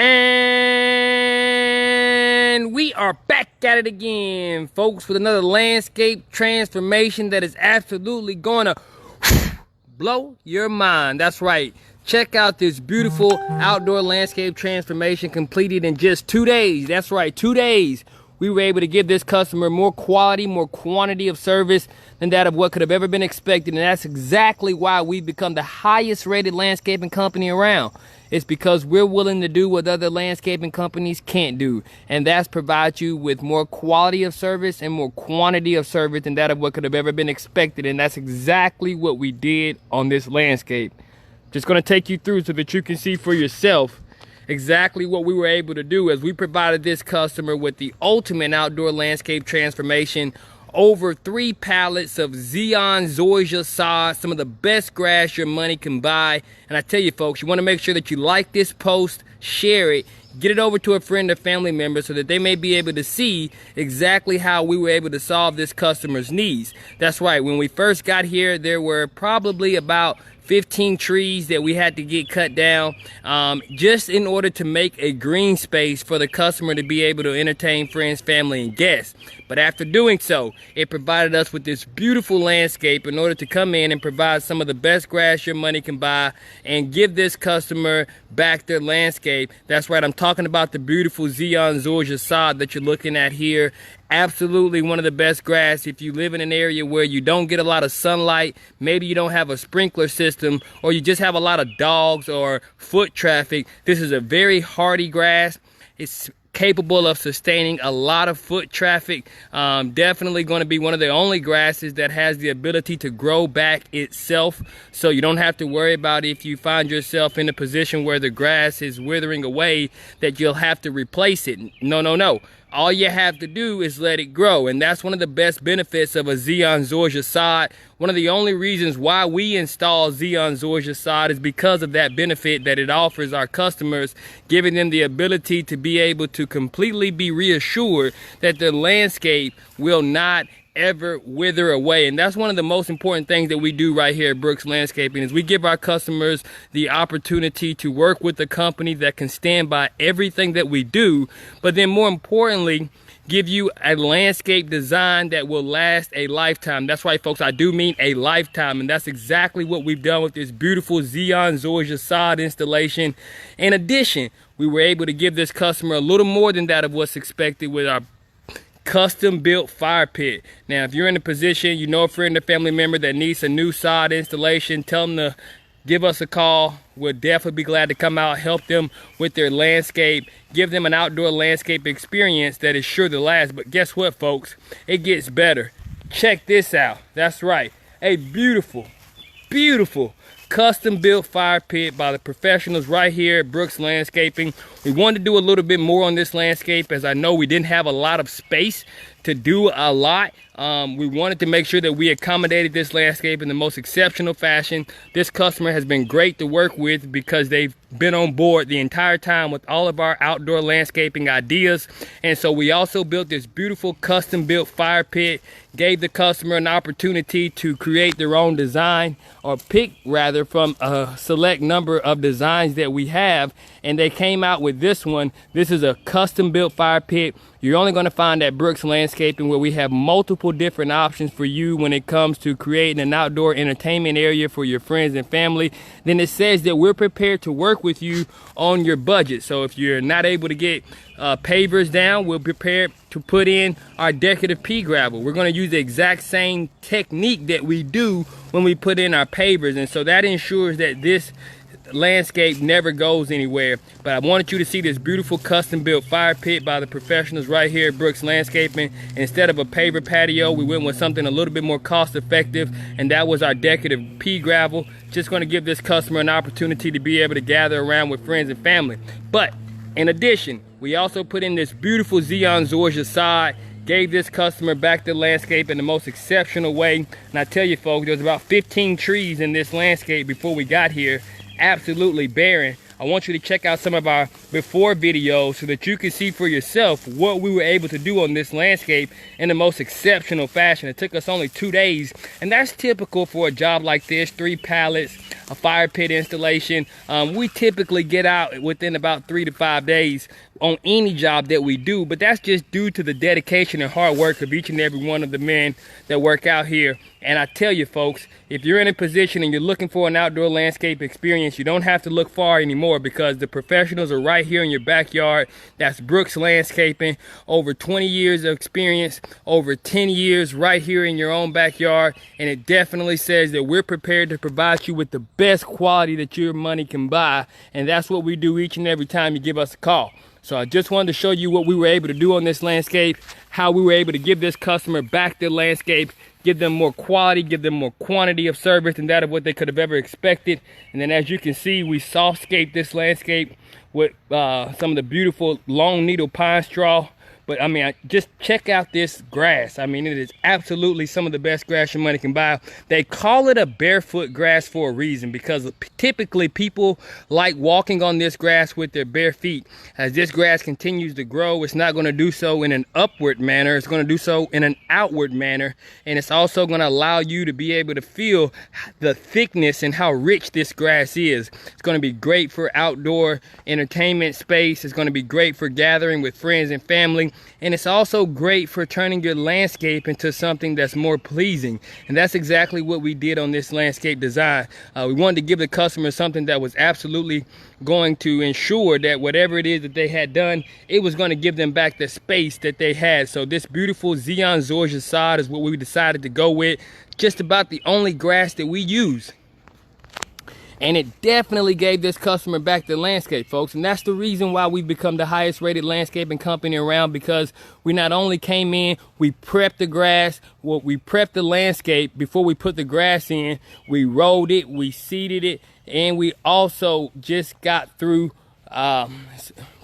And we are back at it again, folks, with another landscape transformation that is absolutely gonna blow your mind. That's right. Check out this beautiful outdoor landscape transformation completed in just 2 days. That's right, 2 days. We were able to give this customer more quality, more quantity of service than that of what could have ever been expected. And that's exactly why we've become the highest rated landscaping company around. It's because we're willing to do what other landscaping companies can't do. And that's provide you with more quality of service and more quantity of service than that of what could have ever been expected. And that's exactly what we did on this landscape. Just gonna take you through so that you can see for yourself exactly what we were able to do as we provided this customer with the ultimate outdoor landscape transformation. Over 3 pallets of Zoysia sod, some of the best grass your money can buy. And I tell you folks, you want to make sure that you like this post, share it, get it over to a friend or family member so that they may be able to see exactly how we were able to solve this customer's needs. That's right, when we first got here, there were probably about 15 trees that we had to get cut down just in order to make a green space for the customer to be able to entertain friends, family, and guests. But after doing so, it provided us with this beautiful landscape in order to come in and provide some of the best grass your money can buy and give this customer back their landscape. That's right, I'm talking about the beautiful Zoysia sod that you're looking at here. Absolutely one of the best grass if you live in an area where you don't get a lot of sunlight, maybe you don't have a sprinkler system, or you just have a lot of dogs or foot traffic. This is a very hardy grass. It's capable of sustaining a lot of foot traffic. Definitely going to be one of the only grasses that has the ability to grow back itself, so you don't have to worry about if you find yourself in a position where the grass is withering away that you'll have to replace it. No. All you have to do is let it grow, and that's one of the best benefits of a Zoysia sod. One of the only reasons why we install Zoysia sod is because of that benefit that it offers our customers, giving them the ability to be able to completely be reassured that the landscape will not ever wither away. And that's one of the most important things that we do right here at Brooks Landscaping, is we give our customers the opportunity to work with a company that can stand by everything that we do, but then more importantly, give you a landscape design that will last a lifetime. That's right, folks, I do mean a lifetime, and that's exactly what we've done with this beautiful Zoysia sod installation. In addition, we were able to give this customer a little more than that of what's expected with our custom built fire pit. Now, if you're in a position, you know a friend or family member that needs a new sod installation, tell them to give us a call. We'll definitely be glad to come out, help them with their landscape, give them an outdoor landscape experience that is sure to last. But guess what, folks? It gets better. Check this out. That's right, a beautiful custom built fire pit by the professionals right here at Brooks Landscaping. We wanted to do a little bit more on this landscape, as I know we didn't have a lot of space to do a lot. We wanted to make sure that we accommodated this landscape in the most exceptional fashion. This customer has been great to work with because they've been on board the entire time with all of our outdoor landscaping ideas. And so we also built this beautiful custom built fire pit, gave the customer an opportunity to create their own design, or pick rather from a select number of designs that we have, and they came out with this one. This is a custom built fire pit. You're only going to find at Brooks Landscaping, where we have multiple different options for you when it comes to creating an outdoor entertainment area for your friends and family. Then it says that we're prepared to work with you on your budget. So if you're not able to get pavers down, we're prepared to put in our decorative pea gravel. We're going to use the exact same technique that we do when we put in our pavers, and so that ensures that this landscape never goes anywhere. But I wanted you to see this beautiful custom built fire pit by the professionals right here at Brooks Landscaping. Instead of a paver patio, we went with something a little bit more cost effective, and that was our decorative pea gravel. Just going to give this customer an opportunity to be able to gather around with friends and family. But in addition, we also put in this beautiful Zoysia sod, gave this customer back the landscape in the most exceptional way. And I tell you folks, there's about 15 trees in this landscape before we got here, absolutely barren. I want you to check out some of our before videos so that you can see for yourself what we were able to do on this landscape in the most exceptional fashion. It took us only 2 days, and that's typical for a job like this. 3 pallets a fire pit installation. We typically get out within about 3 to 5 days on any job that we do, but that's just due to the dedication and hard work of each and every one of the men that work out here. And I tell you folks, if you're in a position and you're looking for an outdoor landscape experience, you don't have to look far anymore, because the professionals are right here in your backyard. That's Brooks Landscaping. Over 20 years of experience, over 10 years right here in your own backyard. And it definitely says that we're prepared to provide you with the best quality that your money can buy. And that's what we do each and every time you give us a call. So I just wanted to show you what we were able to do on this landscape, how we were able to give this customer back their landscape, give them more quality, give them more quantity of service than that of what they could have ever expected. And then as you can see, we softscaped this landscape with some of the beautiful long needle pine straw. But I mean, just check out this grass. I mean, it is absolutely some of the best grass your money can buy. They call it a barefoot grass for a reason, because typically people like walking on this grass with their bare feet. As this grass continues to grow, it's not going to do so in an upward manner. It's going to do so in an outward manner. And it's also going to allow you to be able to feel the thickness and how rich this grass is. It's going to be great for outdoor entertainment space. It's going to be great for gathering with friends and family. And it's also great for turning your landscape into something that's more pleasing. And that's exactly what we did on this landscape design. We wanted to give the customer something that was absolutely going to ensure that whatever it is that they had done, it was going to give them back the space that they had. So this beautiful Zeon Zorja sod is what we decided to go with. Just about the only grass that we use. And it definitely gave this customer back the landscape, folks. And that's the reason why we've become the highest rated landscaping company around, because we not only came in, we prepped the grass, well, we prepped the landscape before we put the grass in. We rolled it, we seeded it, and we also just got through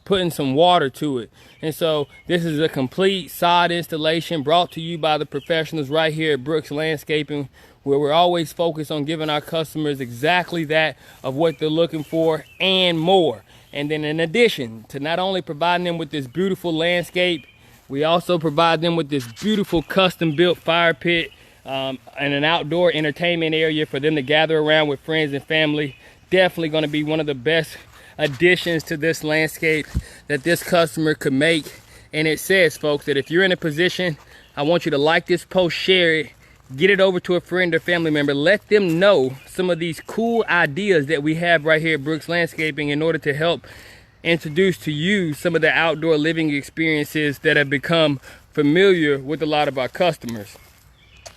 putting some water to it. And so this is a complete sod installation brought to you by the professionals right here at Brooks Landscaping, where we're always focused on giving our customers exactly that of what they're looking for and more. And then in addition to not only providing them with this beautiful landscape, we also provide them with this beautiful custom built fire pit and an outdoor entertainment area for them to gather around with friends and family. Definitely going to be one of the best additions to this landscape that this customer could make. And it says, folks, that if you're in a position, I want you to like this post, share it, get it over to a friend or family member. Let them know some of these cool ideas that we have right here at Brooks Landscaping in order to help introduce to you some of the outdoor living experiences that have become familiar with a lot of our customers.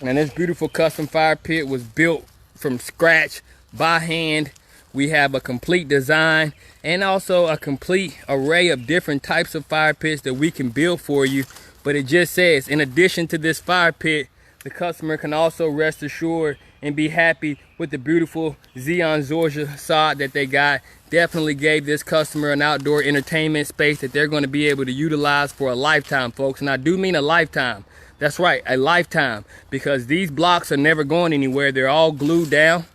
And this beautiful custom fire pit was built from scratch by hand. We have a complete design and also a complete array of different types of fire pits that we can build for you. But it just says, in addition to this fire pit, the customer can also rest assured and be happy with the beautiful Zeon Zorja sod that they got. Definitely gave this customer an outdoor entertainment space that they're going to be able to utilize for a lifetime, folks. And I do mean a lifetime. That's right, a lifetime, because these blocks are never going anywhere. They're all glued down.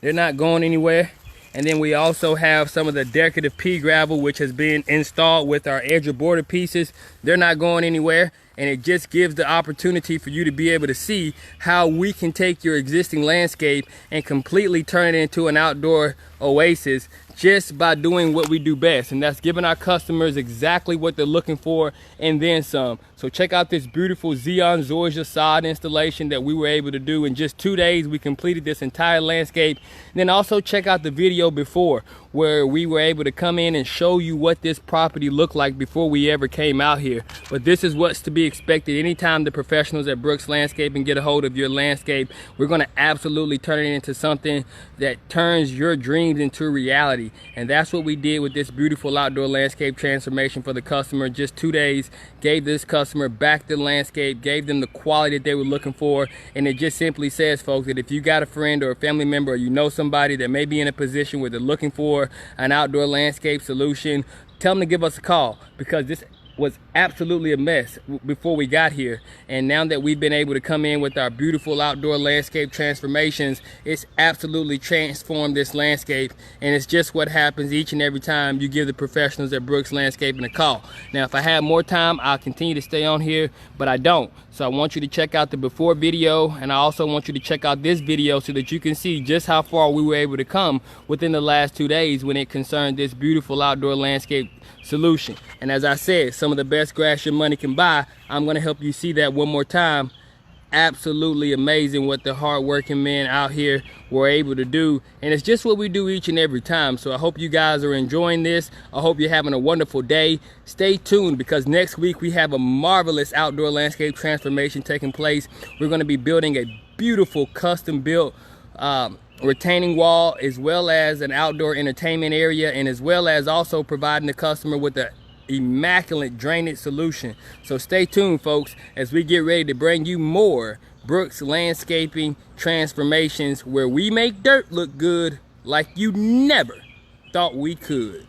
They're not going anywhere. And then we also have some of the decorative pea gravel, which has been installed with our edge of border pieces. They're not going anywhere. And it just gives the opportunity for you to be able to see how we can take your existing landscape and completely turn it into an outdoor oasis just by doing what we do best, and that's giving our customers exactly what they're looking for and then some. So check out this beautiful Zeon Zorja sod installation that we were able to do in just 2 days. We completed this entire landscape. And then also check out the video before, where we were able to come in and show you what this property looked like before we ever came out here. But this is what's to be expected anytime the professionals at Brooks Landscaping get a hold of your landscape. We're going to absolutely turn it into something that turns your dreams into reality. And that's what we did with this beautiful outdoor landscape transformation for the customer. Just 2 days, gave this customer back the landscape, gave them the quality that they were looking for. And it just simply says, folks, that if you got a friend or a family member, or you know somebody that may be in a position where they're looking for an outdoor landscape solution, tell them to give us a call, because this was absolutely a mess before we got here, and now that we've been able to come in with our beautiful outdoor landscape transformations, it's absolutely transformed this landscape. And it's just what happens each and every time you give the professionals at Brooks Landscaping a call. Now, if I had more time, I'll continue to stay on here, but I don't. So I want you to check out the before video, and I also want you to check out this video so that you can see just how far we were able to come within the last 2 days when it concerned this beautiful outdoor landscape solution. And as I said, some of the best grass your money can buy. I'm gonna help you see that one more time. Absolutely amazing what the hard-working men out here were able to do, and it's just what we do each and every time. So I hope you guys are enjoying this. I hope you're having a wonderful day. Stay tuned, because next week we have a marvelous outdoor landscape transformation taking place. We're going to be building a beautiful custom built retaining wall, as well as an outdoor entertainment area, and as well as also providing the customer with a immaculate drainage solution. So stay tuned, folks, as we get ready to bring you more Brooks Landscaping transformations, where we make dirt look good like you never thought we could.